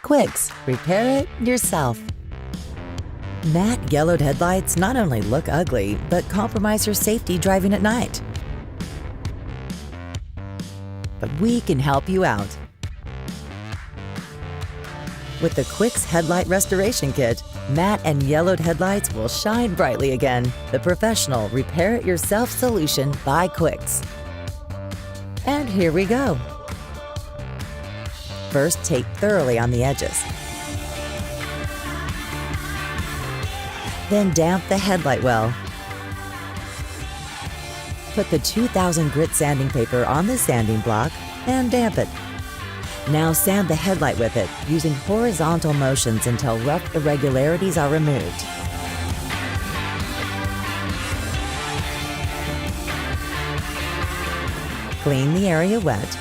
Quicks, repair it yourself. Matte yellowed headlights not only look ugly, but compromise your safety driving at night. But we can help you out. With the Quicks Headlight Restoration Kit, matte and yellowed headlights will shine brightly again. The professional repair-it-yourself solution by Quicks. And here we go. First, tape thoroughly on the edges. Then damp the headlight well. Put the 2000 grit sanding paper on the sanding block and damp it. Now sand the headlight with it, using horizontal motions until rough irregularities are removed. Clean the area wet.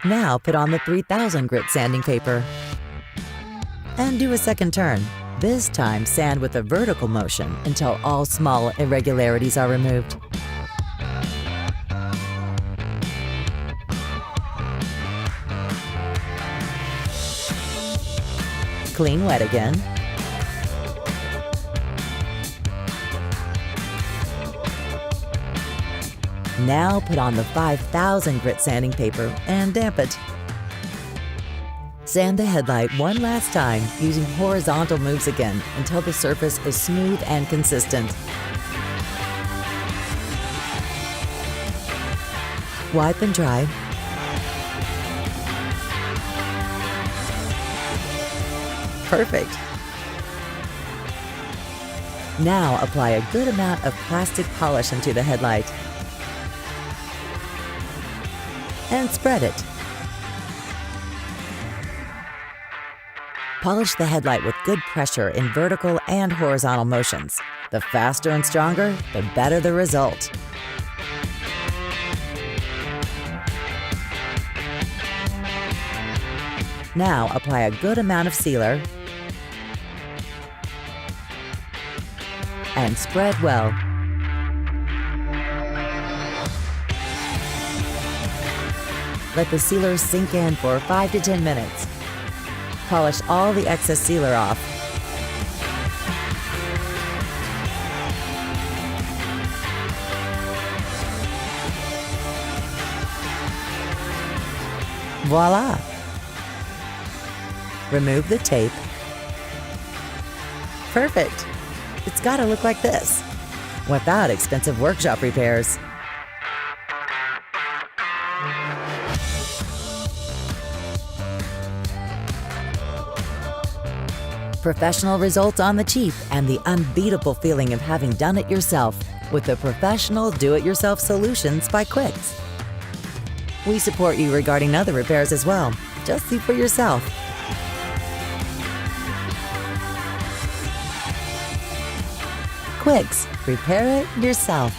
Now put on the 3000 grit sanding paper and do a second turn. This time sand with a vertical motion until all small irregularities are removed. Clean wet again. Now put on the 5000 grit sanding paper and damp it. Sand the headlight one last time using horizontal moves again until the surface is smooth and consistent. Wipe and dry. Perfect. Now apply a good amount of plastic polish into the headlight and spread it. Polish the headlight with good pressure in vertical and horizontal motions. The faster and stronger, the better the result. Now apply a good amount of sealer and spread well. Let the sealer sink in for 5 to 10 minutes. Polish all the excess sealer off. Voila! Remove the tape. Perfect! It's gotta look like this, without expensive workshop repairs. Professional results on the cheap and the unbeatable feeling of having done it yourself with the professional do-it-yourself solutions by Quicks. We support you regarding other repairs as well. Just see for yourself. Quicks, repair it yourself.